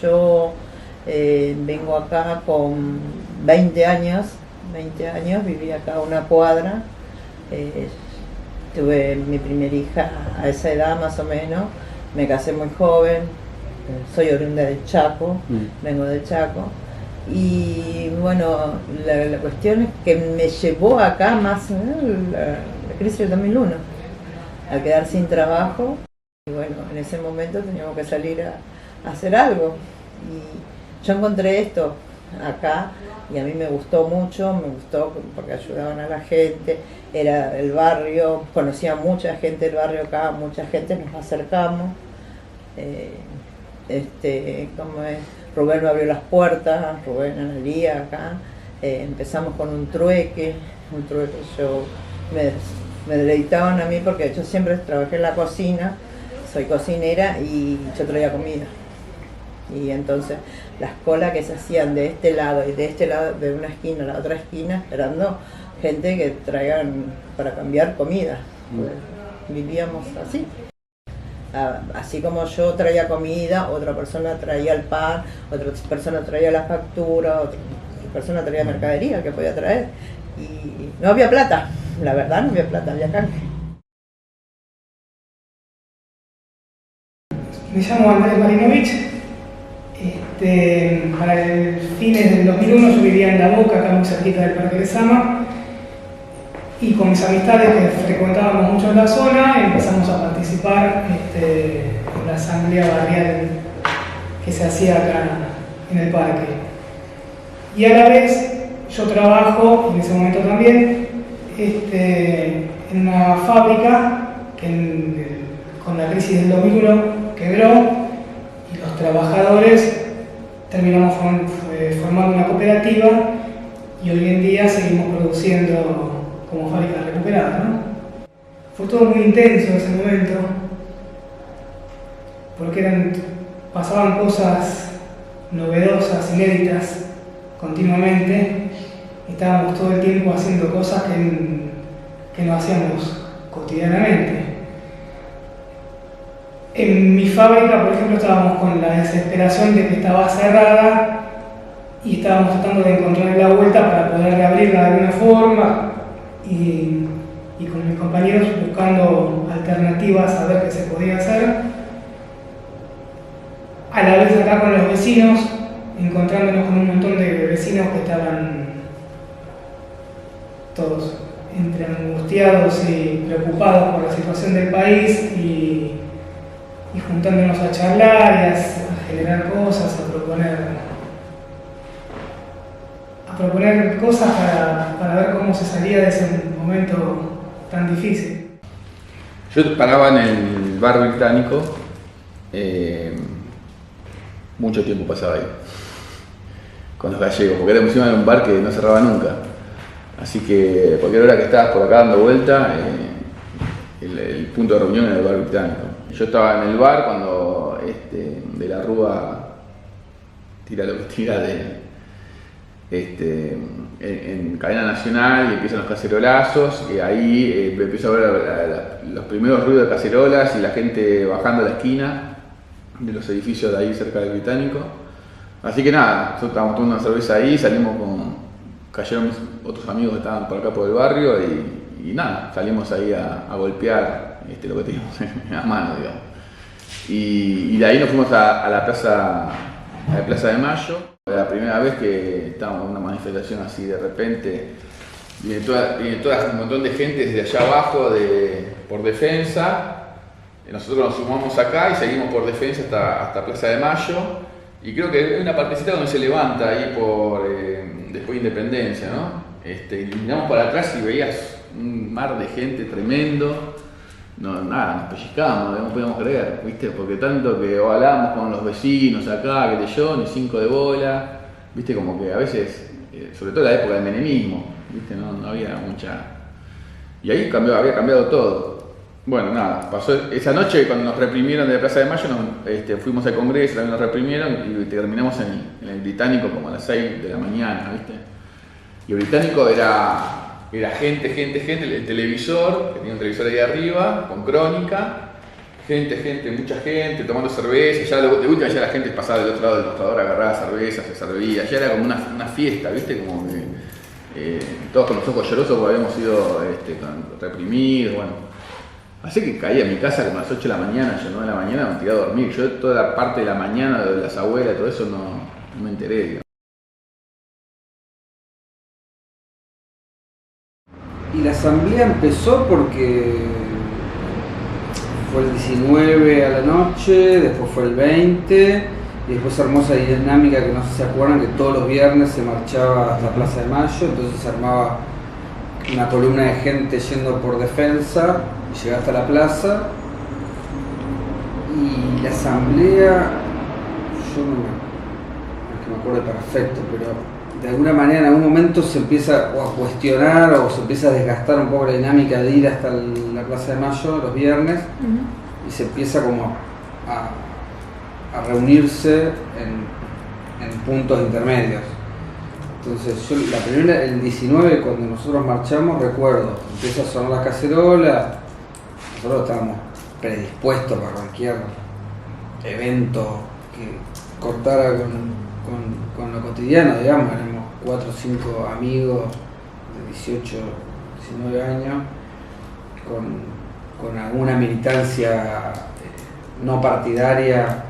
Yo vengo acá con 20 años, viví acá a una cuadra, eh, tuve mi primera hija a esa edad más o menos, me casé muy joven, soy oriunda de Chaco, vengo de Chaco. Y bueno, la cuestión es que me llevó acá más la crisis del 2001, a quedar sin trabajo. Y bueno, en ese momento teníamos que salir a hacer algo. Y yo encontré esto acá y a mí me gustó mucho, me gustó porque ayudaban a la gente, era el barrio, conocía mucha gente del barrio acá, mucha gente, nos acercamos. Como es, Rubén me abrió las puertas, Rubén Analía acá, empezamos con un trueque yo me deleitaban a mí porque yo siempre trabajé en la cocina, soy cocinera y yo traía comida. Y entonces las colas que se hacían de este lado y de este lado, de una esquina a la otra esquina, esperando gente que traigan para cambiar comida. Pues vivíamos así. Así como yo traía comida, otra persona traía el pan, otra persona traía la factura, otra persona traía mercadería que podía traer. Y no había plata, la verdad no había plata, había canje. Me llamo Andrés Marinovich. Para el fines del 2001 yo vivía en La Boca, acá muy cerquita del Parque de Sama, y con mis amistades que frecuentábamos mucho en la zona empezamos a participar en la asamblea barrial que se hacía acá en el parque. Y a la vez yo trabajo, en ese momento también, en una fábrica que con la crisis del 2001 quebró y los trabajadores terminamos formando una cooperativa y hoy en día seguimos produciendo como fábrica recuperada, ¿no? Fue todo muy intenso en ese momento, porque pasaban cosas novedosas, inéditas, continuamente. Estábamos todo el tiempo haciendo cosas que no hacíamos cotidianamente. En mi fábrica, por ejemplo, estábamos con la desesperación de que estaba cerrada y estábamos tratando de encontrar la vuelta para poder reabrirla de alguna forma y con mis compañeros buscando alternativas a ver qué se podía hacer. A la vez acá con los vecinos, encontrándonos con un montón de vecinos que estaban todos entre angustiados y preocupados por la situación del país y juntándonos a charlar y a generar cosas, a proponer cosas para ver cómo se salía de ese momento tan difícil. Yo paraba en el bar británico, mucho tiempo pasaba ahí, con los gallegos, porque era encima de un bar que no cerraba nunca. Así que cualquier hora que estabas por acá dando vuelta, el punto de reunión era el bar británico. Yo estaba en el bar cuando de la Rúa tira lo que tira en cadena nacional y empiezan los cacerolazos, y ahí empiezo a ver los primeros ruidos de cacerolas y la gente bajando a la esquina de los edificios de ahí cerca del británico. Así que nada, nosotros estábamos tomando una cerveza ahí, cayeron otros amigos que estaban por acá por el barrio y nada, salimos ahí a golpear lo que teníamos en la mano, digamos. Y de ahí nos fuimos a la Plaza de Mayo. Era la primera vez que estábamos en una manifestación así de repente. Viene toda un montón de gente desde allá abajo por Defensa. Nosotros nos sumamos acá y seguimos por Defensa hasta Plaza de Mayo. Y creo que hay una partecita donde se levanta ahí después de Independencia, ¿no? Y miramos para atrás y veías un mar de gente tremendo. No, nada, nos pellizcábamos, no podíamos creer, ¿viste? Porque tanto que hablábamos con los vecinos acá, que yo, ni 5 de bola, ¿viste? Como que a veces, sobre todo en la época del menemismo, ¿viste? No había mucha... Y ahí había cambiado todo. Bueno, nada, pasó esa noche cuando nos reprimieron de la Plaza de Mayo, fuimos al Congreso, también nos reprimieron y terminamos en el Británico como a las 6 de la mañana, ¿viste? Y el Británico era gente, el televisor, que tenía un televisor ahí arriba, con crónica, mucha gente tomando cerveza, ya de última ya la gente pasaba del otro lado del mostrador, agarraba cerveza, se servía, ya era como una fiesta, ¿viste? Como que todos con los ojos llorosos porque habíamos sido reprimidos, bueno. Así que caí a mi casa como a las 8 de la mañana, yo 9 de la mañana me tiré a dormir. Yo toda la parte de la mañana de las abuelas y todo eso no me enteré, digamos. Y la asamblea empezó porque fue el 19 a la noche, después fue el 20, y después se armó esa dinámica que no sé si se acuerdan, que todos los viernes se marchaba hasta Plaza de Mayo, entonces se armaba una columna de gente yendo por Defensa, y llegaba hasta la plaza, y la asamblea, yo no es que me acuerdo perfecto, pero de alguna manera en algún momento se empieza a cuestionar o se empieza a desgastar un poco la dinámica de ir hasta la Plaza de Mayo los viernes, y se empieza como a reunirse en puntos intermedios. Entonces yo la primera, el 19 cuando nosotros marchamos, recuerdo, empieza a sonar la cacerola, nosotros estábamos predispuestos para cualquier evento que cortara con lo cotidiano, digamos, éramos 4 o 5 amigos de 18, 19 años, con alguna militancia no partidaria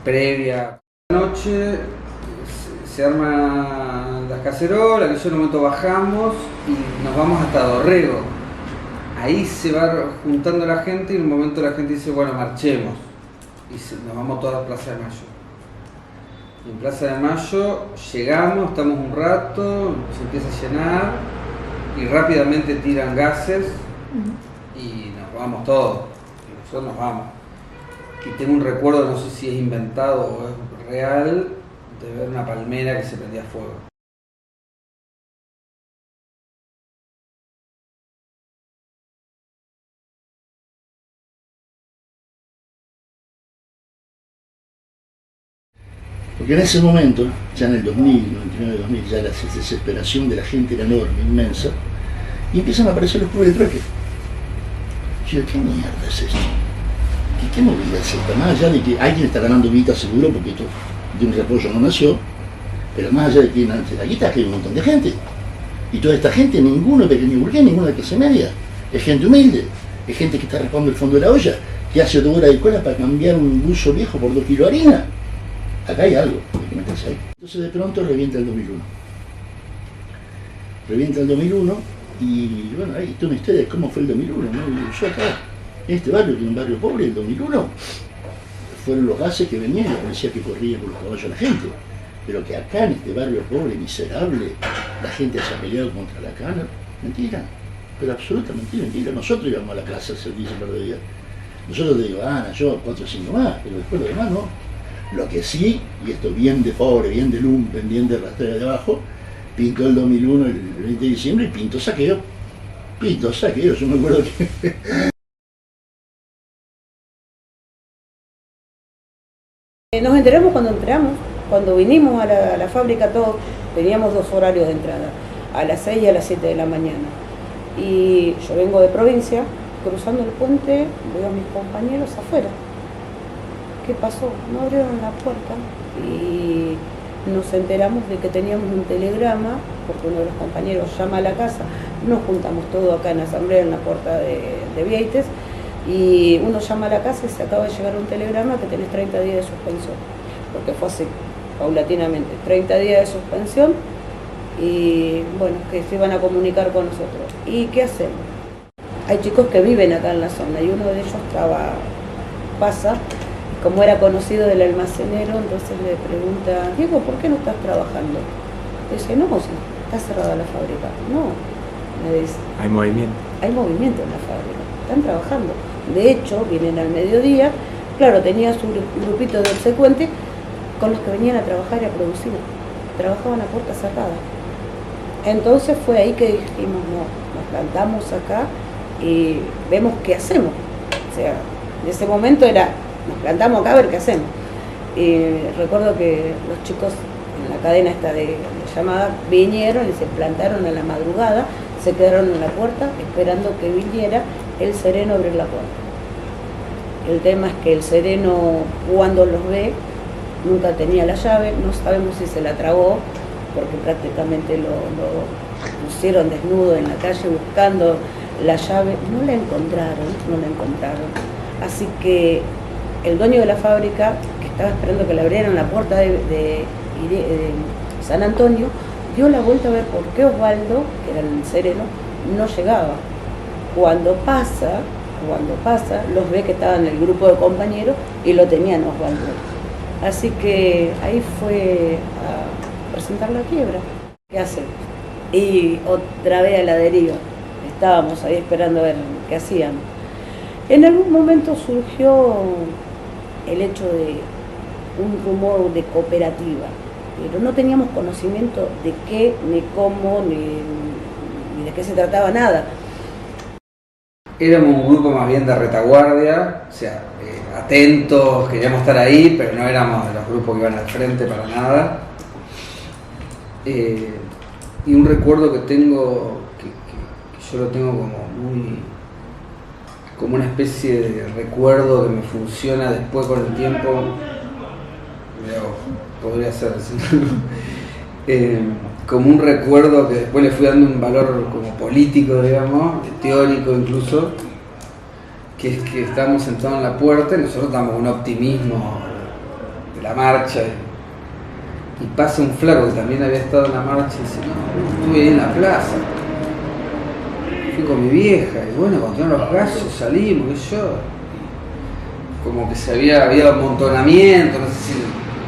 previa. La noche se arman las cacerolas, que yo en un momento bajamos y nos vamos hasta Dorrego. Ahí se va juntando la gente y en un momento la gente dice, bueno, marchemos. Y nos vamos toda la Plaza de Mayo. En Plaza de Mayo llegamos, estamos un rato, se empieza a llenar y rápidamente tiran gases y nos vamos todos. Y nosotros nos vamos. Y tengo un recuerdo, no sé si es inventado o es real, de ver una palmera que se prendía fuego. Porque en ese momento, ya en el 2000, 99-2000, ya la desesperación de la gente era enorme, inmensa, y empiezan a aparecer los clubes de trueque. Yo digo, ¿qué mierda es esto? ¿Qué movida es esta? Más allá de que alguien está ganando guita seguro, porque esto de un repollo no nació, pero más allá de que aquí está que hay un montón de gente. Y toda esta gente, ninguno es pequeño burgués, ninguno de clase media. Es gente humilde, es gente que está raspando el fondo de la olla, que hace 2 horas de cola para cambiar un buzo viejo por 2 kilos de harina. Acá hay algo, hay que meterse ahí. Entonces de pronto revienta el 2001. Revienta el 2001 y bueno, ahí está una historia de cómo fue el 2001, ¿no? Yo acá, en este barrio, que es un barrio pobre, el 2001, fueron los gases que venían y la policía que corría por los caballos a la gente. Pero que acá en este barrio pobre, miserable, la gente se ha peleado contra la cana, mentira. Pero absoluta mentira. Nosotros íbamos a la clase al servicio el otro día. Nosotros le digo, Ana, yo 4 o 5 más, pero después lo demás no. Lo que sí, y esto bien de pobre, bien de lumpen, bien de rastrera de abajo, pintó el 2001, el 20 de diciembre, y pintó saqueo, yo me acuerdo que... Nos enteramos cuando vinimos a la fábrica todos, teníamos 2 horarios de entrada, a las 6 y a las 7 de la mañana. Y yo vengo de provincia, cruzando el puente, veo a mis compañeros afuera. ¿Qué pasó? No abrieron la puerta y nos enteramos de que teníamos un telegrama, porque uno de los compañeros llama a la casa, nos juntamos todos acá en la asamblea en la puerta de Vieites, y uno llama a la casa y se acaba de llegar un telegrama que tenés 30 días de suspensión, porque fue así, paulatinamente, 30 días de suspensión, y bueno, que se iban a comunicar con nosotros. ¿Y qué hacemos? Hay chicos que viven acá en la zona y uno de ellos pasa, como era conocido del almacenero, entonces le pregunta, Diego, ¿por qué no estás trabajando? Dice, no, si está cerrada la fábrica. No, me dice. Hay movimiento. Hay movimiento en la fábrica, están trabajando. De hecho, vienen al mediodía, claro, tenía su grupito de obsecuentes con los que venían a trabajar y a producir. Trabajaban a puerta cerrada. Entonces fue ahí que dijimos, no, nos plantamos acá y vemos qué hacemos. O sea, en ese momento era, nos plantamos acá a ver qué hacemos. Y recuerdo que los chicos en la cadena esta de llamada vinieron y se plantaron a la madrugada, se quedaron en la puerta esperando que viniera el sereno a abrir la puerta. El tema es que el sereno, cuando los ve, nunca tenía la llave, no sabemos si se la tragó, porque prácticamente lo pusieron desnudo en la calle buscando la llave, no la encontraron. Así que el dueño de la fábrica, que estaba esperando que le abrieran la puerta de San Antonio, dio la vuelta a ver por qué Osvaldo, que era el sereno, no llegaba. Cuando pasa, los ve que estaban en el grupo de compañeros y lo tenían Osvaldo. Así que ahí fue a presentar la quiebra. ¿Qué hace? Y otra vez a la deriva. Estábamos ahí esperando a ver qué hacían. En algún momento surgió el hecho de un rumor de cooperativa, pero no teníamos conocimiento de qué, ni cómo, ni de qué se trataba, nada. Éramos un grupo más bien de retaguardia, o sea, atentos, queríamos estar ahí, pero no éramos de los grupos que iban al frente para nada. Y un recuerdo que tengo, que yo lo tengo como una especie de recuerdo que me funciona después con el tiempo, podría ser como un recuerdo que después le fui dando un valor como político, digamos, teórico incluso, que es que estábamos sentados en la puerta y nosotros estábamos con un optimismo de la marcha, y pasa un flaco que también había estado en la marcha y dice, no, estuve ahí en la plaza, fui con mi vieja, y bueno, cuando tuvieron los gallos salimos, qué yo, como que había amontonamiento, no sé si...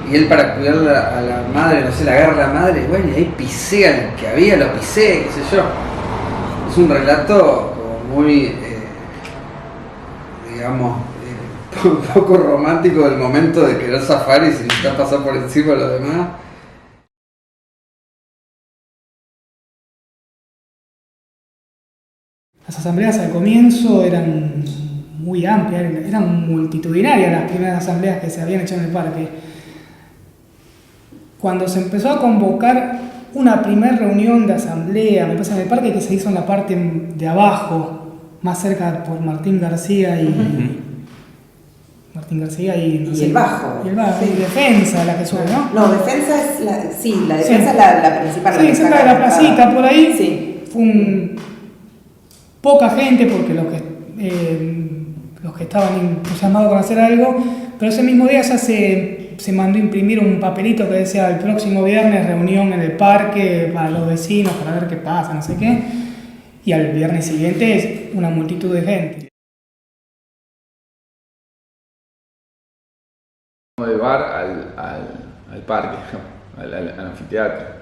Y él, para cuidar a la madre, no sé, le agarra a la madre, bueno, y ahí pisé al que había, lo pisé, qué sé yo. Es un relato como muy, digamos, un poco romántico del momento de querer zafar y sin necesitar pasar por encima de los demás. Las asambleas al comienzo eran muy amplias, eran multitudinarias las primeras asambleas que se habían hecho en el parque. Cuando se empezó a convocar una primera reunión de asamblea, me parece en el parque, que se hizo en la parte de abajo, más cerca por Martín García y... Martín García y... No y sé, el Bajo. Y el Bajo, sí. Y Defensa, la que sube, ¿no? No, Defensa es la... Sí, la Defensa sí. Es la principal. Sí, cerca de la placita, por ahí. Sí. Fue poca gente, porque los que estaban entusiasmados con hacer algo, pero ese mismo día ya se mandó a imprimir un papelito que decía el próximo viernes reunión en el parque para los vecinos, para ver qué pasa, no sé qué, y al viernes siguiente es una multitud de gente. De bar al parque, al anfiteatro.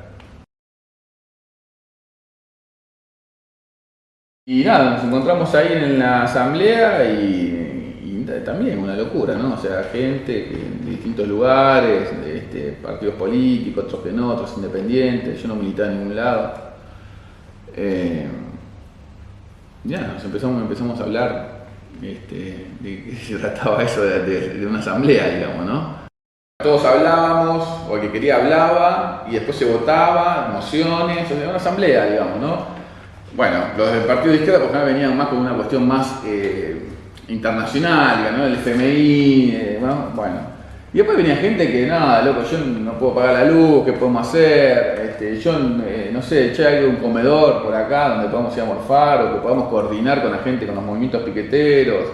Y nada, nos encontramos ahí en la asamblea y también una locura, ¿no? O sea, gente de distintos lugares, de partidos políticos, otros que no, otros independientes. Yo no militaba en ningún lado. Nos empezamos a hablar de qué se trataba eso de una asamblea, digamos, ¿no? Todos hablábamos, o el que quería hablaba, y después se votaba, mociones, o sea, una asamblea, digamos, ¿no? Bueno, los del partido de izquierda, por ejemplo, venían más con una cuestión más internacional, ¿no? El FMI, ¿no? Bueno. Y después venía gente que, nada, loco, yo no puedo pagar la luz, ¿qué podemos hacer? Yo, no sé, hay un comedor por acá donde podamos ir a morfar, o que podamos coordinar con la gente, con los movimientos piqueteros.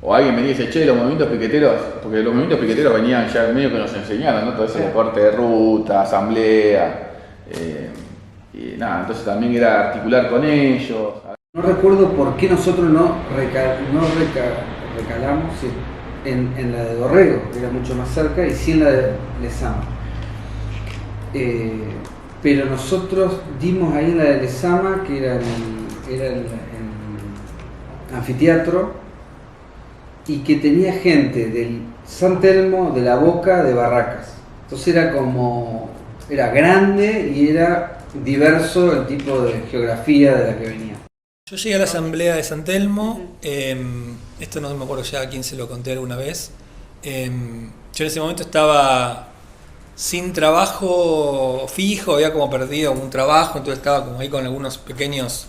O alguien me dice, los movimientos piqueteros, porque los movimientos piqueteros venían ya medio que nos enseñaron, ¿no? Todo ese deporte de ruta, asamblea, y nada, entonces también era articular con ellos. No recuerdo por qué nosotros no recalamos en la de Dorrego, que era mucho más cerca, y sí en la de Lezama. Pero nosotros dimos ahí en la de Lezama, que era el anfiteatro, y que tenía gente del San Telmo, de La Boca, de Barracas. Entonces era grande y era diverso el tipo de geografía de la que venía. Yo llegué a la asamblea de San Telmo, esto no me acuerdo ya a quién se lo conté alguna vez. Yo en ese momento estaba sin trabajo fijo, había como perdido un trabajo, entonces estaba como ahí con algunos pequeños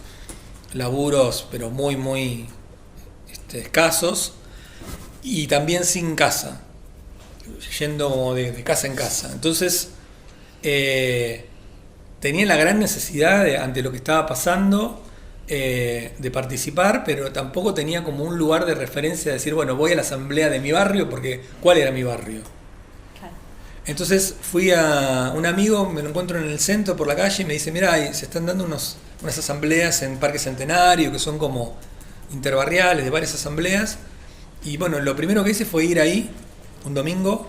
laburos, pero muy, muy escasos. y también sin casa, yendo de casa en casa. Entonces tenía la gran necesidad ante lo que estaba pasando de participar, pero tampoco tenía como un lugar de referencia de decir, bueno, voy a la asamblea de mi barrio, porque ¿cuál era mi barrio? Claro. Entonces fui a un amigo, me lo encuentro en el centro por la calle y me dice, mira, se están dando unas asambleas en Parque Centenario, que son como interbarriales de varias asambleas, y bueno, lo primero que hice fue ir ahí un domingo,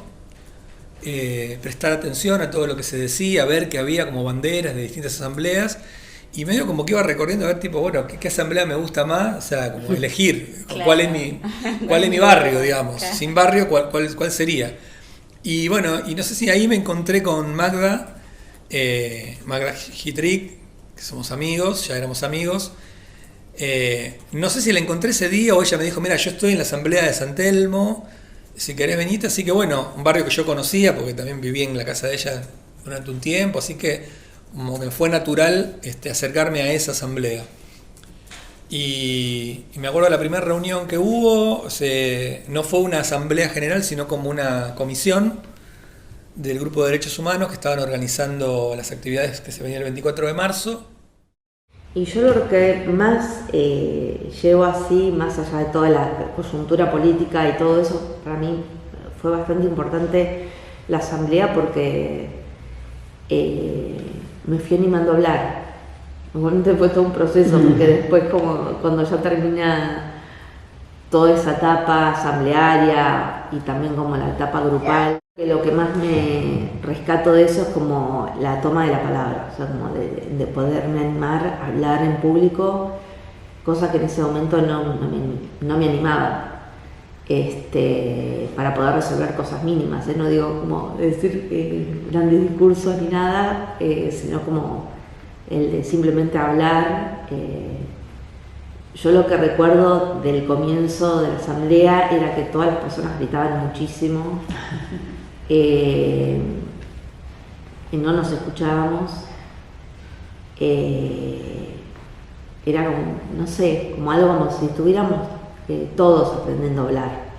prestar atención a todo lo que se decía, ver que había como banderas de distintas asambleas, y medio como que iba recorriendo a ver tipo, bueno, ¿qué asamblea me gusta más? O sea, como elegir claro. cuál es mi barrio, digamos. Claro. Sin barrio, ¿cuál sería? Y bueno, y no sé si ahí me encontré con Magda Gitric, que somos amigos, ya éramos amigos. No sé si la encontré ese día o ella me dijo, mira, yo estoy en la asamblea de San Telmo, si querés venite. Así que bueno, un barrio que yo conocía, porque también viví en la casa de ella durante un tiempo, así que como me fue natural acercarme a esa asamblea. Y me acuerdo de la primera reunión que hubo, no fue una asamblea general, sino como una comisión del Grupo de Derechos Humanos que estaban organizando las actividades que se venían el 24 de marzo. Y yo lo que más llevo así, más allá de toda la coyuntura política y todo eso, para mí fue bastante importante la asamblea porque me fui animando a hablar. Igualmente fue todo un proceso, porque después como cuando ya termina toda esa etapa asamblearia y también como la etapa grupal, lo que más me rescato de eso es como la toma de la palabra, o sea, como de poderme animar a hablar en público, cosa que en ese momento no me animaba. Para poder resolver cosas mínimas, no digo como decir grandes discursos ni nada, sino como el de simplemente hablar. Yo lo que recuerdo del comienzo de la asamblea era que todas las personas gritaban muchísimo, y no nos escuchábamos. Era como, no sé, como algo como si estuviéramos todos aprendiendo a hablar.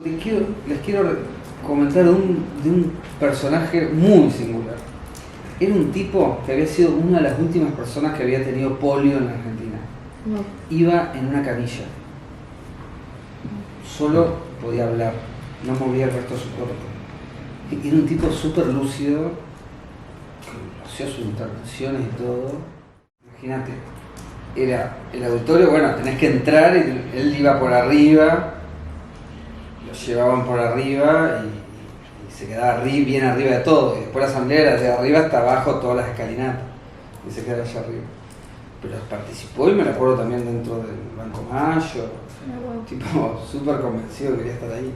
Les quiero comentar de un personaje muy singular. Era un tipo que había sido una de las últimas personas que había tenido polio en la Argentina. No. Iba en una camilla. Solo podía hablar, no movía el resto de su cuerpo. Era un tipo súper lúcido, que hacía sus intervenciones y todo. Imagínate, era el auditorio, bueno, tenés que entrar y él iba por arriba, lo llevaban por arriba y se quedaba bien arriba de todo. Y después la asamblea era de arriba hasta abajo, todas las escalinatas, y se quedaba allá arriba. Pero participó y me recuerdo también dentro del Banco Mayo, tipo súper convencido que quería estar ahí.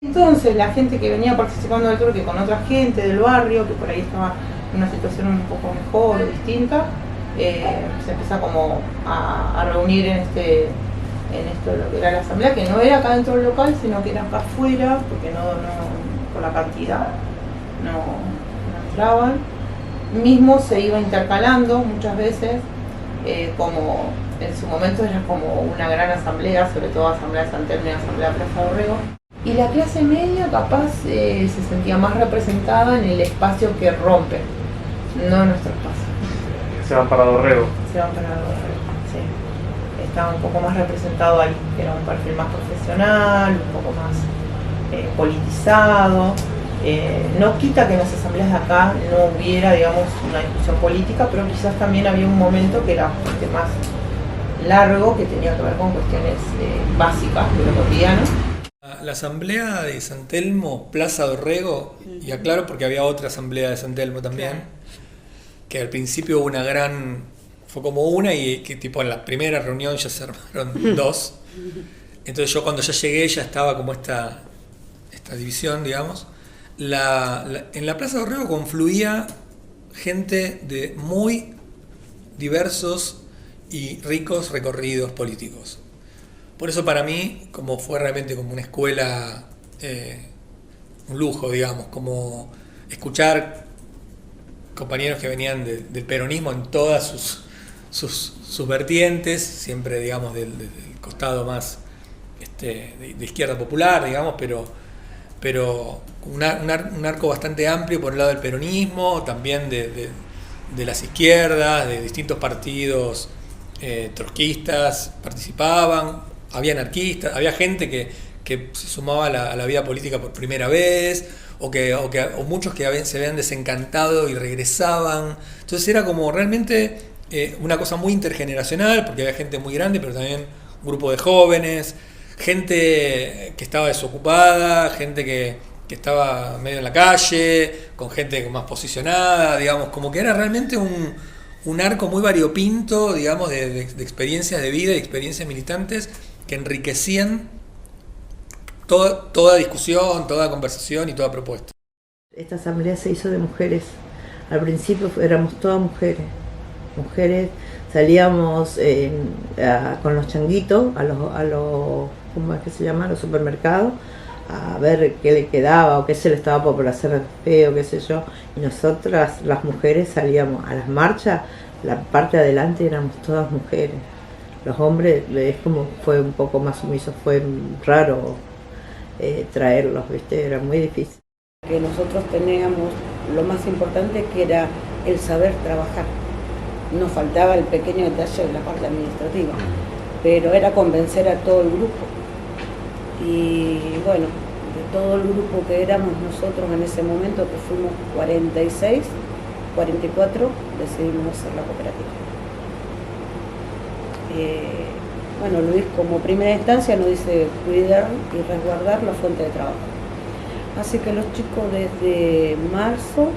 Entonces la gente que venía participando del trueque con otra gente del barrio, que por ahí estaba en una situación un poco mejor o distinta, se empieza como a reunir en esto de lo que era la asamblea, que no era acá dentro del local, sino que era acá afuera, porque no por la cantidad no entraban. Mismo se iba intercalando muchas veces, como en su momento era como una gran asamblea, sobre todo asamblea de San Telmo y asamblea de Plaza Dorrego. Y la clase media capaz se sentía más representada en el espacio que rompe, no en nuestro espacio. Se van para Dorrego. Se van para Dorrego, sí. Estaba un poco más representado ahí, era un perfil más profesional, un poco más politizado. No quita que en las asambleas de acá no hubiera, digamos, una discusión política, pero quizás también había un momento que era bastante más largo, que tenía que ver con cuestiones básicas de lo cotidiano. La asamblea de San Telmo, Plaza Dorrego, y aclaro porque había otra asamblea de San Telmo también, claro, que al principio hubo fue como una y que tipo en la primera reunión ya se armaron dos. Entonces yo cuando ya llegué ya estaba como esta división, digamos. En la Plaza Dorrego confluía gente de muy diversos y ricos recorridos políticos. Por eso para mí, como fue realmente como una escuela, un lujo, digamos, como escuchar compañeros que venían del peronismo en todas sus vertientes, siempre digamos del costado más de izquierda popular, digamos, pero un arco bastante amplio por el lado del peronismo, también de las izquierdas, de distintos partidos trotskistas participaban, había anarquistas, había gente que se sumaba a la vida política por primera vez, o muchos que se habían desencantado y regresaban. Entonces era como realmente una cosa muy intergeneracional, porque había gente muy grande, pero también un grupo de jóvenes, gente que estaba desocupada, gente que estaba medio en la calle, con gente más posicionada, digamos, como que era realmente un arco muy variopinto, digamos, de experiencias de vida y experiencias militantes que enriquecían toda discusión, toda conversación y toda propuesta. Esta asamblea se hizo de mujeres. Al principio éramos todas mujeres, salíamos con los changuitos a los ¿cómo es que se llama? A los supermercados, a ver qué le quedaba o qué se le estaba por hacer feo, qué sé yo. Y nosotras, las mujeres, salíamos a las marchas, la parte de adelante éramos todas mujeres. Los hombres, es como fue un poco más sumiso, fue raro traerlos, ¿viste? Era muy difícil. Que nosotros teníamos lo más importante, que era el saber trabajar. Nos faltaba el pequeño detalle de la parte administrativa, pero era convencer a todo el grupo. Y bueno, de todo el grupo que éramos nosotros en ese momento, que fuimos 46, 44, decidimos hacer la cooperativa. Bueno, Luis como primera instancia nos dice cuidar y resguardar la fuente de trabajo. Así que los chicos desde marzo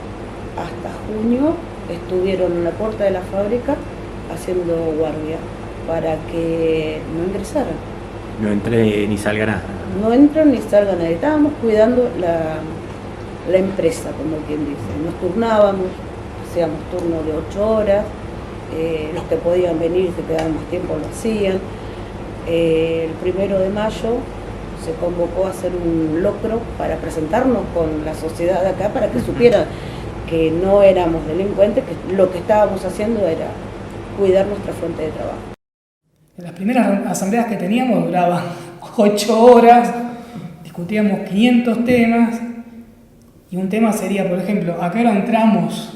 hasta junio estuvieron en la puerta de la fábrica haciendo guardia para que no ingresaran. No entre ni salga nada. No entran ni salga nadie. Estábamos cuidando la empresa, como quien dice. Nos turnábamos, hacíamos turnos de 8 horas. Los que podían venir y se quedaban más tiempo lo hacían. El 1 de mayo se convocó a hacer un locro para presentarnos con la sociedad de acá, para que supieran que no éramos delincuentes, que lo que estábamos haciendo era cuidar nuestra fuente de trabajo. Las primeras asambleas que teníamos duraban 8 horas, discutíamos 500 temas, y un tema sería, por ejemplo, ¿a qué hora entramos?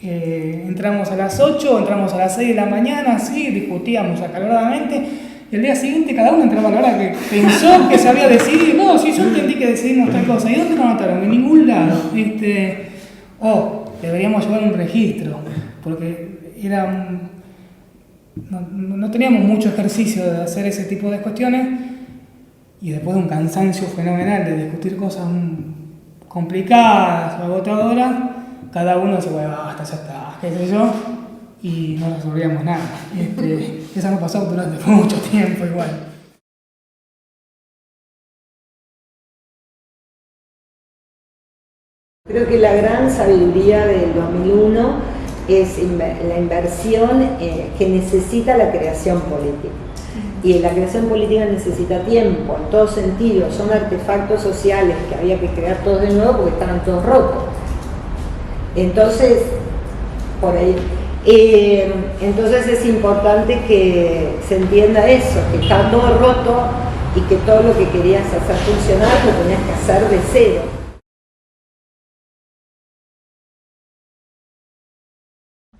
Entramos a las 8, entramos a las 6 de la mañana, así, discutíamos acaloradamente, y el día siguiente cada uno entraba a la hora que pensó que se había decidido. No, sí, yo entendí que decidimos tal cosa. ¿Y dónde nos anotaron? En ningún lado. Deberíamos llevar un registro, porque no teníamos mucho ejercicio de hacer ese tipo de cuestiones, y después de un cansancio fenomenal de discutir cosas complicadas o agotadoras, cada uno se basta, ya está, qué sé yo, y no resolvíamos nada. Eso nos pasó durante mucho tiempo igual. Creo que la gran sabiduría del 2001 es la inversión que necesita la creación política. Y la creación política necesita tiempo, en todo sentido. Son artefactos sociales que había que crear todos de nuevo porque estaban todos rotos. Entonces, por ahí. Entonces es importante que se entienda eso, que está todo roto y que todo lo que querías hacer funcionar lo tenías que hacer de cero.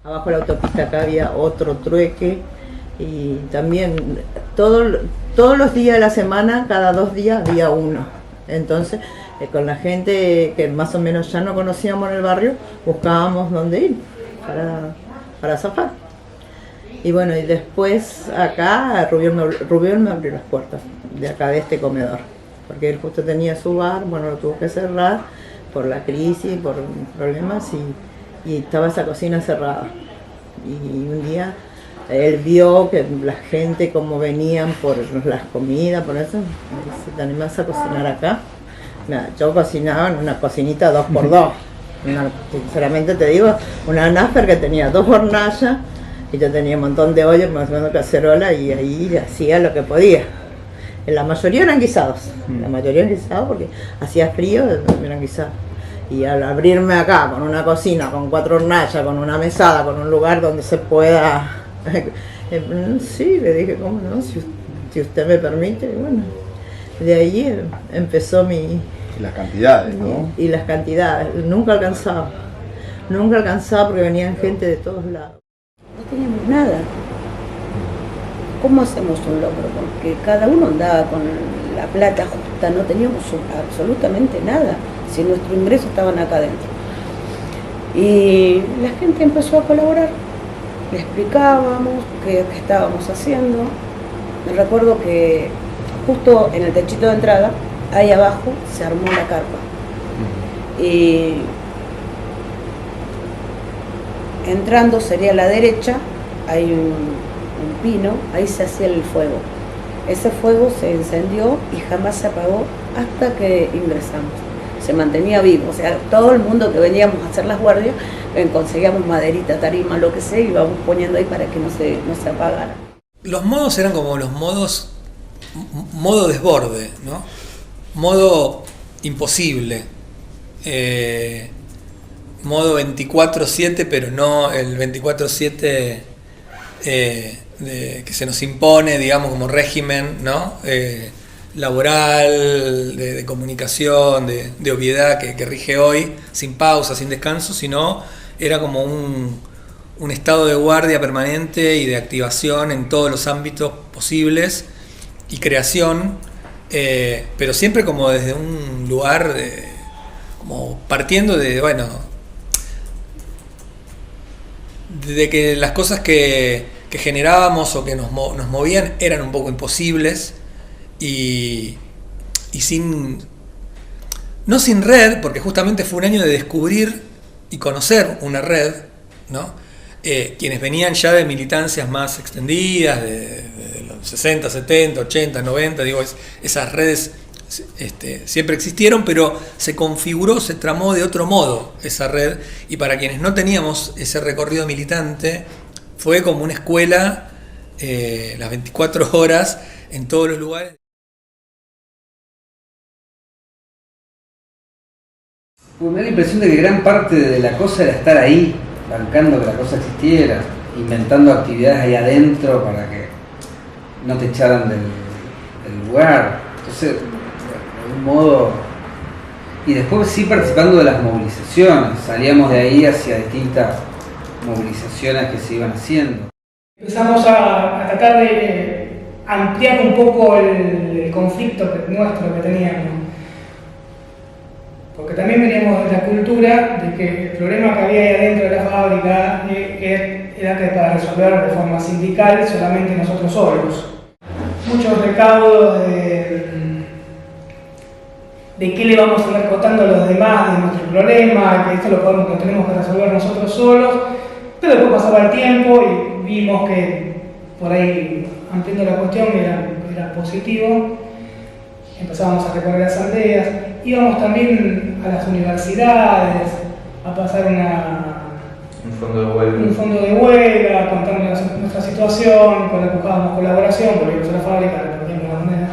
Abajo de la autopista acá había otro trueque, y también todos los días de la semana, cada 2 días había uno. Entonces con la gente que más o menos ya no conocíamos en el barrio, buscábamos dónde ir para zafar. Y bueno, y después acá Rubión me abrió las puertas de acá, de este comedor, porque él justo tenía su bar, bueno, lo tuvo que cerrar por la crisis, por problemas, y estaba esa cocina cerrada. Y un día él vio que la gente como venían por las comidas, por eso, me dice, ¿te animás a cocinar acá? Mira, yo cocinaba en una cocinita 2x2, sinceramente te digo, una Nasper que tenía 2 hornallas, y yo tenía un montón de ollas, más o menos cacerola, y ahí hacía lo que podía. La mayoría eran guisados, porque hacía frío, eran guisados. Y al abrirme acá con una cocina, con 4 hornallas, con una mesada, con un lugar donde se pueda Sí, le dije, ¿cómo no? Si usted me permite, bueno. De ahí empezó mi... Las cantidades, ¿no? Y las cantidades. Nunca alcanzaba porque venían gente de todos lados. No teníamos nada. ¿Cómo hacemos un logro? Porque cada uno andaba con la plata justa, no teníamos absolutamente nada, si nuestros ingresos estaban acá adentro. Y la gente empezó a colaborar, le explicábamos qué estábamos haciendo. Me recuerdo que justo en el techito de entrada, ahí abajo, se armó la carpa. Y entrando sería a la derecha, hay un pino, ahí se hacía el fuego. Ese fuego se encendió y jamás se apagó hasta que ingresamos. Se mantenía vivo, o sea, todo el mundo que veníamos a hacer las guardias, conseguíamos maderita, tarima, lo que sea, y íbamos poniendo ahí para que no se apagara. Los modos eran como los modos, modo desborde, ¿no? Modo imposible, modo 24/7, pero no el 24/7 que se nos impone, digamos, como régimen, ¿no? Laboral, de comunicación, de obviedad que rige hoy, sin pausa, sin descanso, sino era como un estado de guardia permanente y de activación en todos los ámbitos posibles y creación, pero siempre como desde un lugar, como partiendo de, bueno, de que las cosas que generábamos o que nos movían eran un poco imposibles y no sin red, porque justamente fue un año de descubrir y conocer una red, ¿no? Quienes venían ya de militancias más extendidas, de los 60, 70, 80, 90, digo, esas redes siempre existieron, pero se configuró, se tramó de otro modo esa red, y para quienes no teníamos ese recorrido militante, fue como una escuela, las 24 horas, en todos los lugares. Me da la impresión de que gran parte de la cosa era estar ahí, bancando que la cosa existiera, inventando actividades ahí adentro para que no te echaran del lugar. Entonces, de algún modo... Y después sí participando de las movilizaciones, salíamos de ahí hacia distintas movilizaciones que se iban haciendo. Empezamos a tratar de ampliar un poco el conflicto nuestro que teníamos. Porque también veníamos de la cultura de que el problema que había ahí adentro de la fábrica era que para resolver de forma sindical solamente nosotros solos. Muchos recaudos de qué le vamos a andar contando a los demás de nuestro problema, que esto lo tenemos que resolver nosotros solos, pero después pasaba el tiempo y vimos que por ahí, ampliando la cuestión, era positivo. Empezábamos a recorrer asambleas, íbamos también a las universidades a pasar un fondo de huelga, contando nuestra situación, cuando buscábamos colaboración, volvíamos a la fábrica, repartíamos las monedas.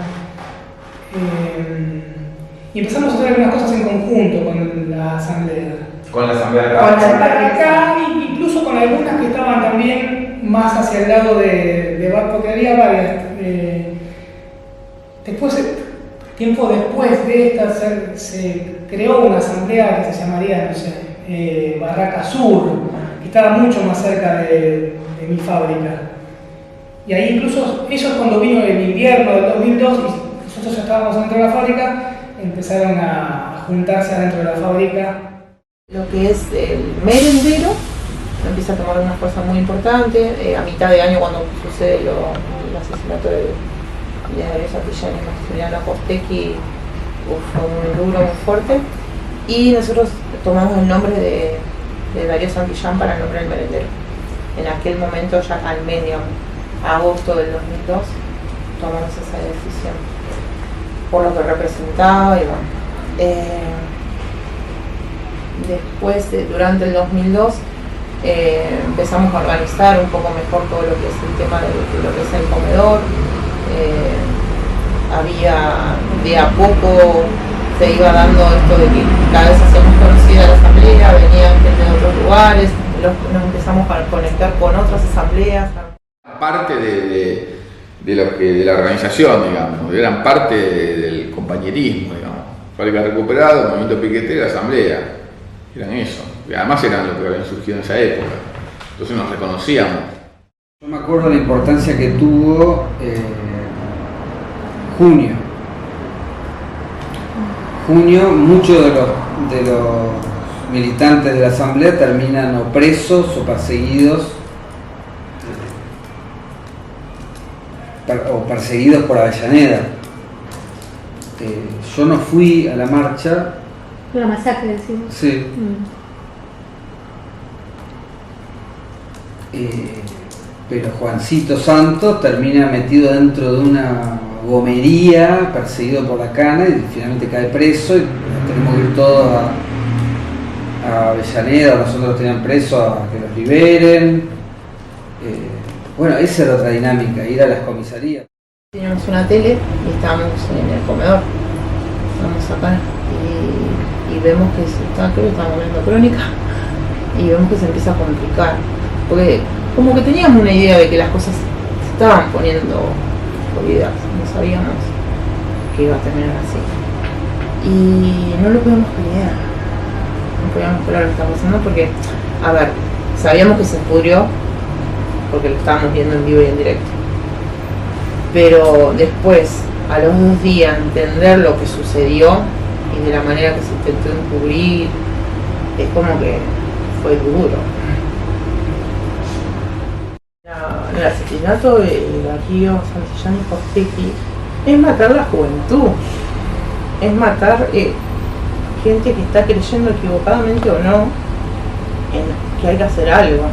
Y empezamos a hacer algunas cosas en conjunto con la asamblea. Con la asamblea acá, incluso con algunas que estaban también más hacia el lado de porque había varias. Tiempo después de esta se creó una asamblea que se llamaría, no sé, Barraca Sur, que estaba mucho más cerca de mi fábrica. Y ahí incluso, ellos cuando vino el invierno del 2002 y nosotros ya estábamos dentro de la fábrica, empezaron a juntarse adentro de la fábrica. Lo que es el merendero empieza a tomar una fuerza muy importante, a mitad de año cuando sucede el asesinato de Darío Santillán y Maximiliano Costecchi, fue muy duro, muy fuerte, y nosotros tomamos el nombre de Darío Santillán para el nombre del merendero. En aquel momento, ya al medio agosto del 2002, tomamos esa decisión por lo que representaba y bueno. Después, durante el 2002, empezamos a organizar un poco mejor todo lo que es el tema de lo que es el comedor. Había de a poco se iba dando esto de que cada vez hacíamos conocida la asamblea, venían gente de otros lugares, nos empezamos a conectar con otras asambleas. parte de la organización, digamos, eran parte del compañerismo, digamos. Fábrica Recuperado, el movimiento piquetero, la asamblea, eran eso. Y además eran lo que habían surgido en esa época. Entonces nos reconocíamos. Yo me acuerdo la importancia que tuvo junio. Junio, muchos de los militantes de la asamblea terminan o presos o perseguidos por Avellaneda. Yo no fui a la marcha. Una masacre, decimos. Sí. Pero Juancito Santos termina metido dentro de una gomería, perseguido por la cana, y finalmente cae preso y tenemos que ir todos a Avellaneda, nosotros tenían presos a que los liberen. Bueno, esa era otra dinámica, ir a las comisarías. Teníamos una tele y estábamos en el comedor, estábamos acá y vemos que creo que estábamos viendo Crónica y vemos que se empieza a complicar, porque como que teníamos una idea de que las cosas se estaban poniendo jodidas, no sabíamos que iba a terminar así y no lo podíamos creer, no podíamos creer lo que estaba pasando porque, a ver, sabíamos que se pudrió porque lo estábamos viendo en vivo y en directo, pero después, a los 2 días, entender lo que sucedió y de la manera que se intentó encubrir, es como que fue duro. El asesinato de Darío Santillán y Costecchi es matar la juventud, es matar gente que está creyendo equivocadamente o no en que hay que hacer algo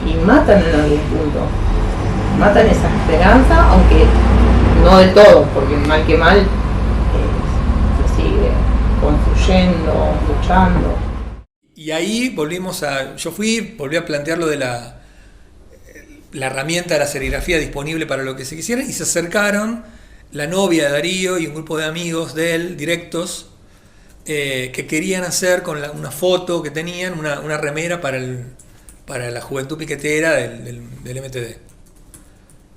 y matan en los 10 puntos, matan esa esperanza, aunque no de todo, porque mal que mal se sigue construyendo, luchando. Y ahí volví a plantear lo de la herramienta de la serigrafía disponible para lo que se quisiera, y se acercaron la novia de Darío y un grupo de amigos de él, directos, que querían hacer con una foto que tenían, una remera para la juventud piquetera del MTD.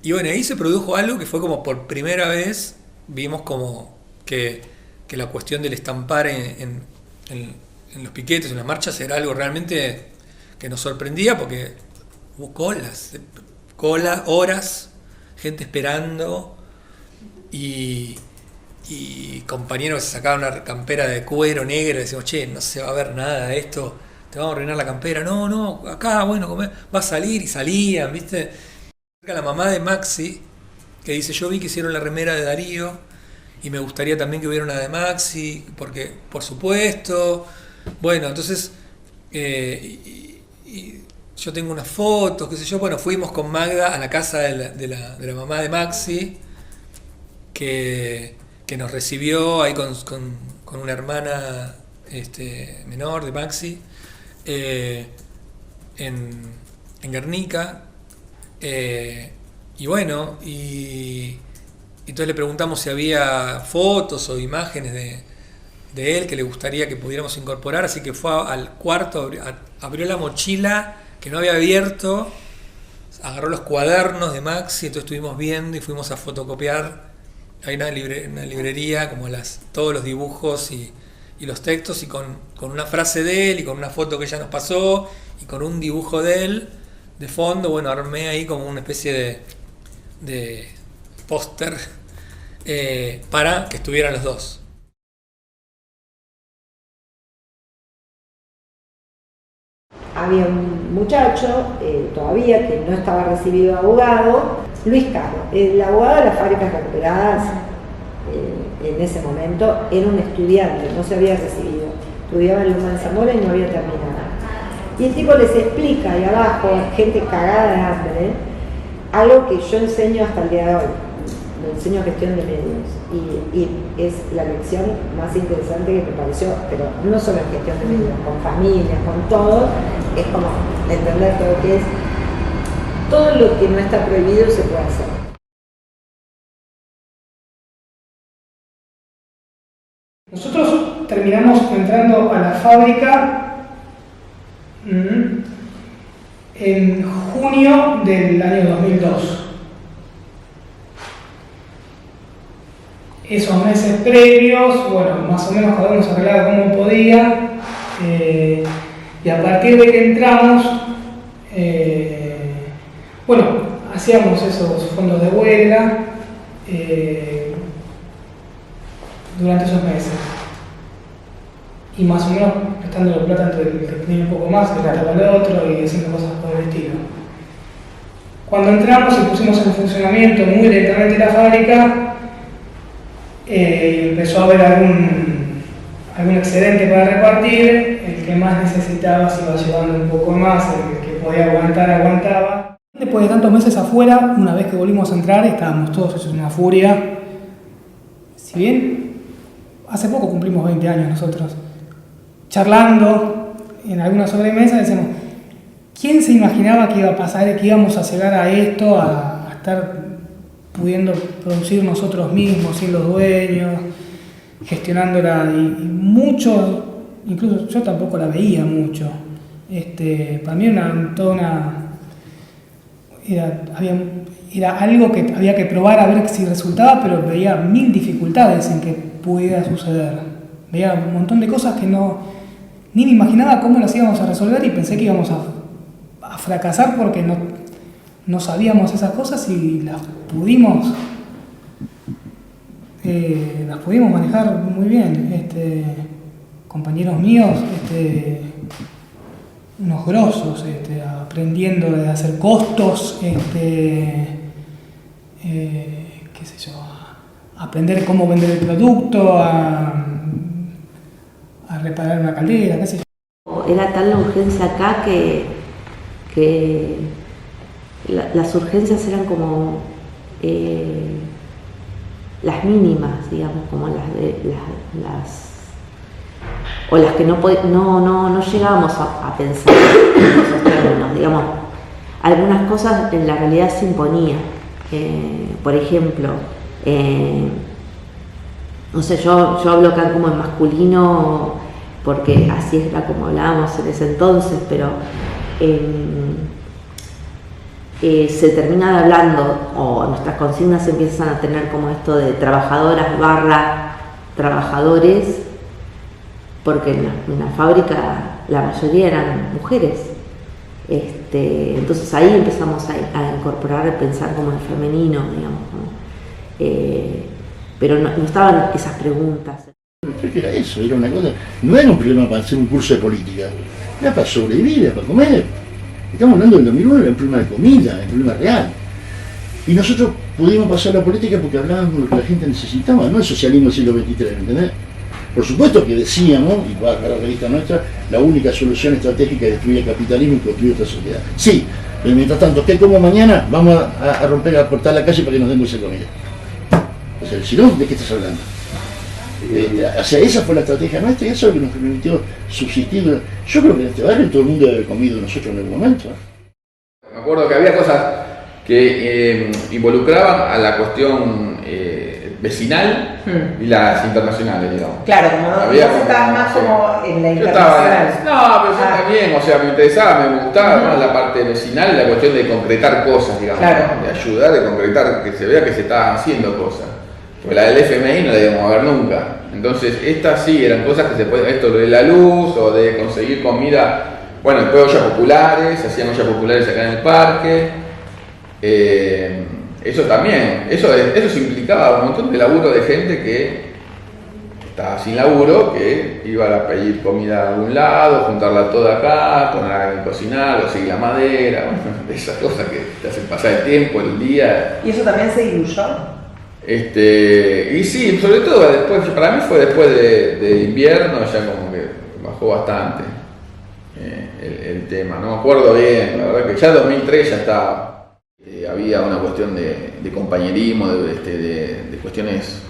Y bueno, ahí se produjo algo que fue como por primera vez, vimos como que la cuestión del estampar en los piquetes, en las marchas, era algo realmente que nos sorprendía, porque hubo horas, gente esperando y compañeros que se sacaban una campera de cuero negra y decíamos, che, no se va a ver nada de esto, te vamos a arruinar la campera. No, acá, bueno, va a salir, y salían, ¿viste? La mamá de Maxi, que dice, yo vi que hicieron la remera de Darío y me gustaría también que hubiera una de Maxi, porque, por supuesto, bueno, entonces, y yo tengo unas fotos, qué sé yo, bueno, fuimos con Magda a la casa de la mamá de Maxi, que nos recibió ahí con una hermana menor de Maxi, en Guernica. Y bueno, y entonces le preguntamos si había fotos o imágenes de él que le gustaría que pudiéramos incorporar, así que fue al cuarto, abrió la mochila que no había abierto, agarró los cuadernos de Maxi, entonces estuvimos viendo y fuimos a fotocopiar. Hay una librería como todos los dibujos y los textos, y con una frase de él y con una foto que ella nos pasó y con un dibujo de él de fondo. Bueno, armé ahí como una especie de póster para que estuvieran los dos. Había un muchacho todavía que no estaba recibido de abogado, Luis Caro, el abogado de las fábricas recuperadas. En ese momento era un estudiante, no se había recibido, estudiaba en Loma de Zamora y no había terminado. Y el tipo les explica ahí abajo, gente cagada de hambre, algo que yo enseño hasta el día de hoy. Le enseño gestión de medios y es la lección más interesante que me pareció, pero no solo en gestión de medios, con familias, con todo, es como entender todo lo que es, todo lo que no está prohibido se puede hacer. Nosotros terminamos entrando a la fábrica en junio del año 2002. esos meses previos, bueno, más o menos cada uno se arreglaba como podía, y a partir de que entramos, bueno, hacíamos esos fondos de huelga durante esos meses. Y más o menos prestando la plata entre el que tenía un poco más, que prestaba el otro y haciendo cosas por el estilo. Cuando entramos y pusimos en funcionamiento muy lentamente la fábrica, empezó a haber algún excedente para repartir, el que más necesitaba se iba llevando un poco más, el que podía aguantar, aguantaba. Después de tantos meses afuera, una vez que volvimos a entrar, estábamos todos hechos una furia. Si bien hace poco cumplimos 20 años nosotros, charlando en alguna sobremesa, decimos, ¿quién se imaginaba que iba a pasar, que íbamos a llegar a esto, a estar pudiendo producir nosotros mismos, siendo dueños, gestionándola? Y muchos, incluso yo tampoco la veía mucho. Para mí era algo que había que probar a ver si resultaba, pero veía 1000 dificultades en que pudiera suceder. Veía un montón de cosas que ni me imaginaba cómo las íbamos a resolver y pensé que íbamos a fracasar porque no sabíamos esas cosas y las pudimos manejar muy bien. Compañeros míos, unos grosos, aprendiendo a hacer costos, qué sé yo, a aprender cómo vender el producto, a reparar una caldera, qué sé yo. Era tal la urgencia acá que las urgencias eran como las mínimas, digamos, como las que no llegábamos a pensar en esos términos, digamos. Algunas cosas en la realidad se imponían. Por ejemplo, no sé, yo hablo acá como en masculino porque así era como hablábamos en ese entonces, pero se terminan hablando, o nuestras consignas empiezan a tener como esto de trabajadoras / trabajadores, porque en la fábrica la mayoría eran mujeres. Entonces ahí empezamos a incorporar, a pensar como en femenino, digamos, ¿no? Pero no estaban esas preguntas. Creo que era eso, era una cosa, no era un problema para hacer un curso de política, era para sobrevivir, era para comer. Estamos hablando del 2001, era un problema de comida, un problema real. Y nosotros pudimos pasar la política porque hablábamos de lo que la gente necesitaba, no el socialismo del siglo XXIII, ¿entendés? Por supuesto que decíamos, y va a la revista nuestra, la única solución estratégica es destruir el capitalismo y construir otra sociedad. Sí, pero mientras tanto, ¿qué como mañana? Vamos a romper, a cortar la calle para que nos den dulce comida. O sea, si no, ¿de qué estás hablando? O sea, esa fue la estrategia nuestra y eso es lo que nos permitió subsistir. Yo creo que en este barrio todo el mundo debe haber comido nosotros en algún momento. Me acuerdo que había cosas que involucraban a la cuestión vecinal y las internacionales, digamos. Claro, como vos estabas más como en la internacional. Pero yo también, o sea, me interesaba, me gustaba más la parte vecinal y la cuestión de concretar cosas, digamos, de ayudar, de concretar, que se vea que se estaban haciendo cosas. Porque la del FMI no la íbamos a ver nunca. Entonces, estas sí eran cosas que se pueden, esto de la luz o de conseguir comida, bueno, después ollas populares, se hacían ollas populares acá en el parque. Eso también, eso implicaba un montón de laburo de gente que estaba sin laburo, que iba a pedir comida a algún lado, juntarla toda acá, ponerla a cocinar, conseguir la madera, bueno, esas cosas que te hacen pasar el tiempo, el día. ¿Y eso también se diluyó? Y sí, sobre todo después, para mí fue después de invierno, ya como que bajó bastante el tema, no me acuerdo bien, la verdad que ya en 2003 ya estaba. Había una cuestión de compañerismo, de cuestiones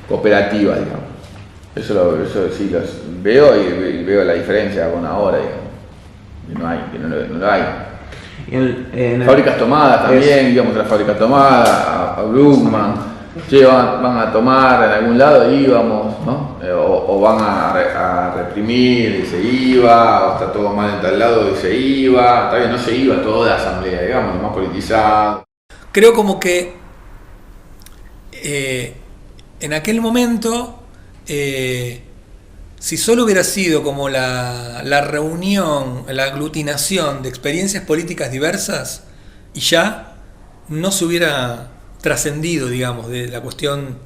cooperativas, digamos. Eso sí los veo y veo la diferencia con ahora, digamos. Que no lo hay. Fábricas tomadas también, íbamos a las fábricas tomadas, a Brugman. Van a tomar en algún lado, íbamos, ¿no? O van a reprimir y se iba, o está todo mal en tal lado y se iba. Está bien, no se iba toda la asamblea, digamos, más politizado. Creo como que en aquel momento, si solo hubiera sido como la reunión, la aglutinación de experiencias políticas diversas, y ya no se hubiera trascendido, digamos, de la cuestión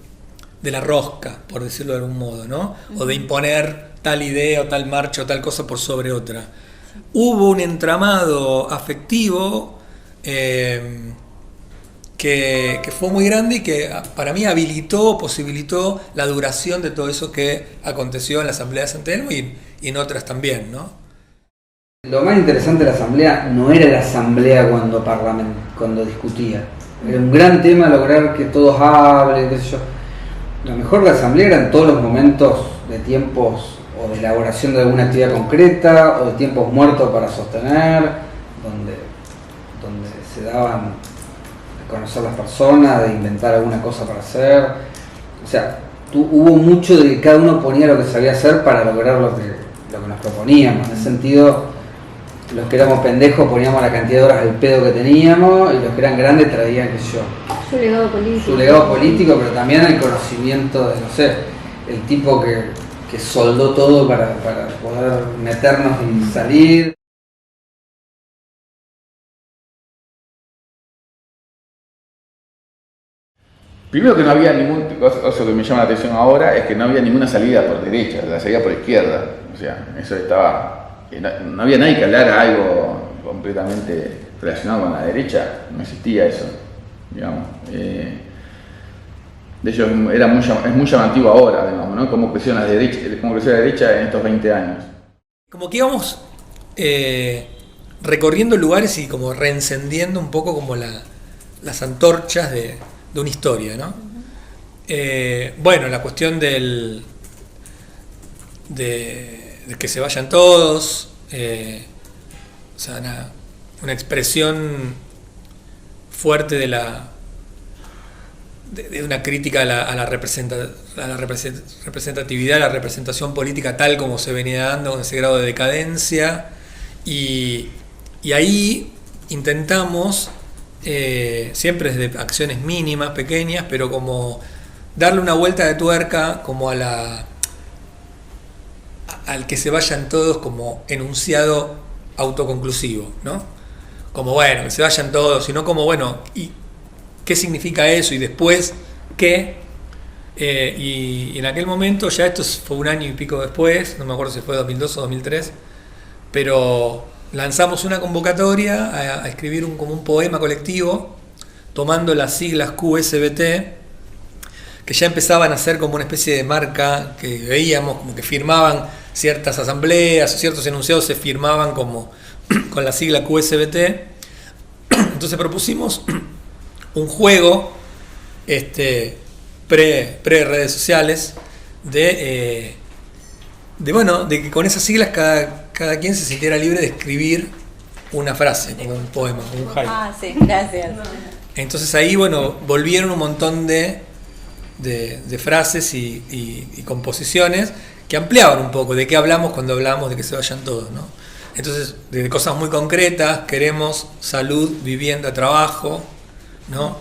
de la rosca, por decirlo de algún modo, ¿no? O de imponer tal idea o tal marcha o tal cosa por sobre otra. Hubo un entramado afectivo que fue muy grande y que para mí posibilitó la duración de todo eso que aconteció en la Asamblea de San Telmo y en otras también, ¿no? Lo más interesante de la Asamblea no era la Asamblea cuando discutía. Era un gran tema lograr que todos hablen, qué sé yo. Lo mejor de la Asamblea eran todos los momentos de tiempos o de elaboración de alguna actividad concreta o de tiempos muertos para sostener, donde se daban a conocer las personas, de inventar alguna cosa para hacer. O sea, hubo mucho de que cada uno ponía lo que sabía hacer para lograr lo que nos proponíamos. En ese sentido, los que éramos pendejos poníamos la cantidad de horas al pedo que teníamos y los que eran grandes traían, qué sé yo, su legado político. Su legado político, pero también el conocimiento de, no sé, el tipo que soldó todo para poder meternos y salir. Primero que no había eso que me llama la atención ahora es que no había ninguna salida por derecha, la salida por izquierda. O sea, eso estaba. No había nadie que hablara algo completamente relacionado con la derecha, no existía eso, digamos. De hecho, es muy llamativo ahora, digamos, ¿no? Cómo creció la derecha en estos 20 años. Como que íbamos recorriendo lugares y como reencendiendo un poco como las antorchas de una historia, ¿no? Bueno, la cuestión de que se vayan todos, o sea, una expresión fuerte de una crítica a la representatividad, a la representación política tal como se venía dando, con ese grado de decadencia, y ahí intentamos, siempre desde acciones mínimas, pequeñas, pero como darle una vuelta de tuerca como al que se vayan todos como enunciado autoconclusivo, ¿no? Como bueno, que se vayan todos, sino como bueno, ¿y qué significa eso? Y después, ¿qué? Y en aquel momento, ya esto fue un año y pico después, no me acuerdo si fue 2002 o 2003, pero lanzamos una convocatoria a escribir como un poema colectivo, tomando las siglas QSBT, que ya empezaban a ser como una especie de marca que veíamos, como que firmaban ciertas asambleas, ciertos enunciados se firmaban como con la sigla QSBT. Entonces propusimos un juego pre redes sociales de que con esas siglas cada quien se sintiera libre de escribir una frase, como un poema, un haiku. Ah, sí, gracias. Entonces ahí, bueno, volvieron un montón de frases y composiciones que ampliaban un poco de qué hablamos cuando hablamos de que se vayan todos, ¿no? Entonces, de cosas muy concretas, queremos salud, vivienda, trabajo, ¿no?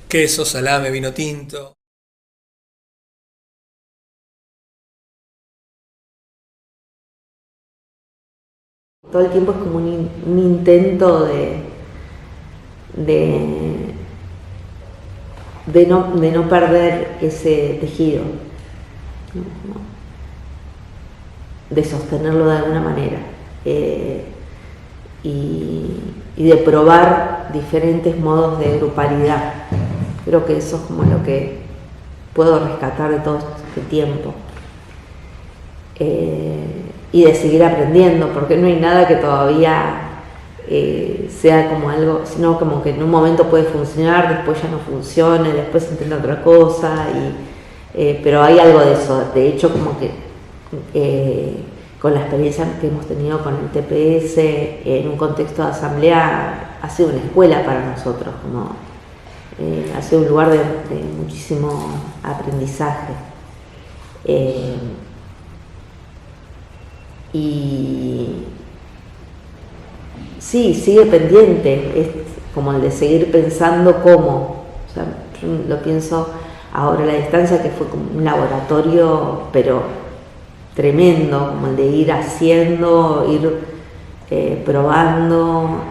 Queso, salame, vino tinto. Todo el tiempo es como un intento de no perder ese tejido, ¿no? De sostenerlo de alguna manera, y de probar diferentes modos de grupalidad. Creo que eso es como lo que puedo rescatar de todo este tiempo, y de seguir aprendiendo, porque no hay nada que todavía sea como algo, sino como que en un momento puede funcionar, después ya no funcione, después se intenta otra cosa, pero hay algo de eso. De hecho, como que con la experiencia que hemos tenido con el TPS en un contexto de asamblea, ha sido una escuela para nosotros, como ha sido un lugar de muchísimo aprendizaje. Y sí, sigue pendiente, es como el de seguir pensando cómo. O sea, yo lo pienso ahora a la distancia, que fue como un laboratorio, pero tremendo, como el de ir haciendo, ir probando.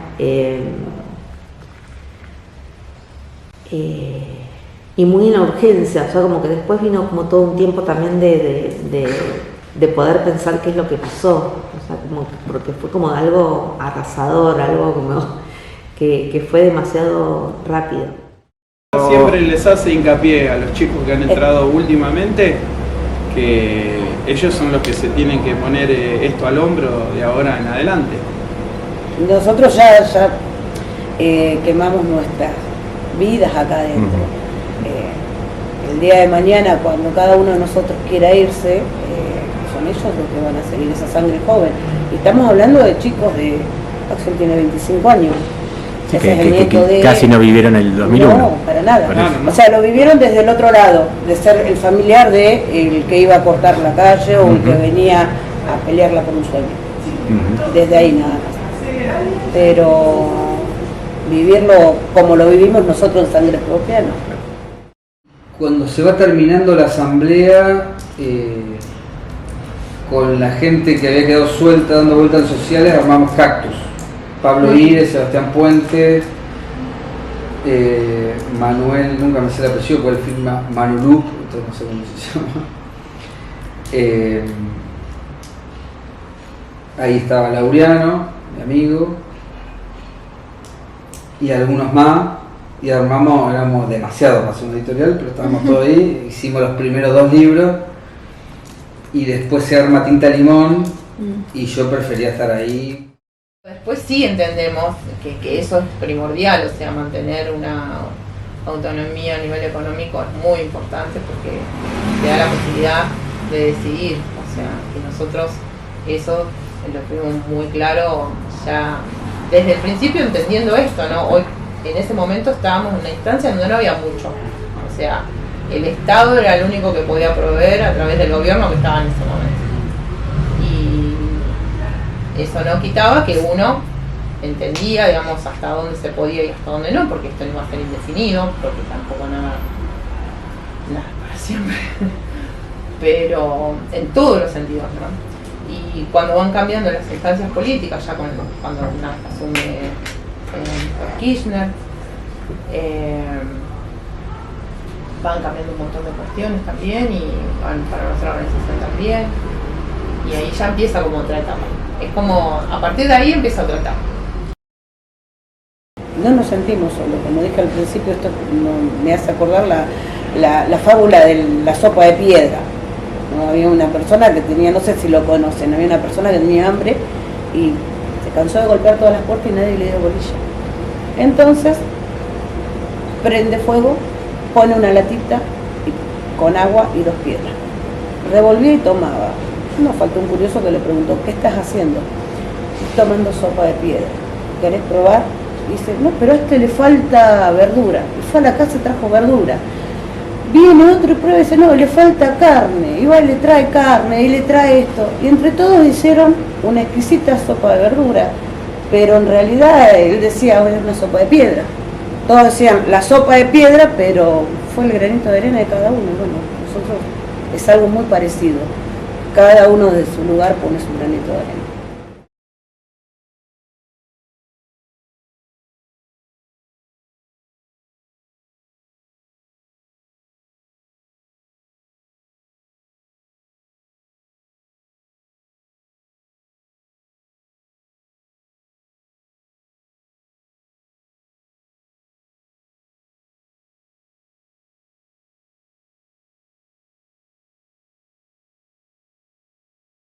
Y muy en la urgencia, o sea, como que después vino como todo un tiempo también de poder pensar qué es lo que pasó, o sea, como porque fue como algo arrasador, algo como que fue demasiado rápido. Siempre les hace hincapié a los chicos que han entrado últimamente que ellos son los que se tienen que poner esto al hombro de ahora en adelante. Nosotros ya quemamos nuestras vidas acá adentro. El día de mañana, cuando cada uno de nosotros quiera irse, son ellos los que van a seguir esa sangre joven. Y estamos hablando de chicos de... Axel tiene 25 años. Sí, que casi no vivieron el 2001. No, para nada. O sea, lo vivieron desde el otro lado, de ser el familiar de el que iba a cortar la calle o el que venía a pelearla por un sueño. Desde ahí nada más. Pero vivirlo como lo vivimos nosotros en sangre propia, no. Cuando se va terminando la asamblea, con la gente que había quedado suelta dando vueltas en sociales, armamos Cactus. Pablo Ires, Sebastián Puente, Manuel, nunca me sé el apellido, cuál firma, Manulup, entonces no sé cómo se llama. Ahí estaba Laureano, mi amigo, y algunos más, y armamos, éramos demasiados para hacer una editorial, pero estábamos todos ahí, hicimos los primeros 2 libros, y después se arma Tinta Limón, y yo prefería estar ahí. Después sí entendemos que eso es primordial, o sea, mantener una autonomía a nivel económico es muy importante porque te da la posibilidad de decidir, o sea, que nosotros eso lo tuvimos muy claro ya desde el principio entendiendo esto, ¿no? Hoy, en ese momento estábamos en una instancia donde no había mucho, o sea, el Estado era el único que podía proveer a través del gobierno que estaba en ese momento. Eso no quitaba que uno entendía, digamos, hasta dónde se podía y hasta dónde no, porque esto no iba a ser indefinido, porque tampoco nada para siempre, pero en todos los sentidos, ¿no? Y cuando van cambiando las instancias políticas, ya cuando asume Kirchner, van cambiando un montón de cuestiones también, y van para nuestra organización también, y ahí ya empieza como otra etapa. Es como, a partir de ahí empieza otra etapa. No nos sentimos solos, como dije al principio, esto me hace acordar la fábula de la sopa de piedra. ¿No? Había una persona que tenía, no sé si lo conocen, había una persona que tenía hambre y se cansó de golpear todas las puertas y nadie le dio bolilla. Entonces, prende fuego, pone una latita con agua y 2 piedras. Revolvía y tomaba. Nos faltó un curioso que le preguntó, ¿qué estás haciendo? Estoy tomando sopa de piedra. ¿Querés probar? Y dice, no, pero a este le falta verdura. Y fue a la casa y trajo verdura. Viene otro y prueba y dice, no, le falta carne. Y va y le trae carne y le trae esto. Y entre todos hicieron una exquisita sopa de verdura. Pero en realidad él decía, es una sopa de piedra. Todos decían, la sopa de piedra, pero fue el granito de arena de cada uno. Bueno, nosotros es algo muy parecido. Cada uno de su lugar pone su granito de arena.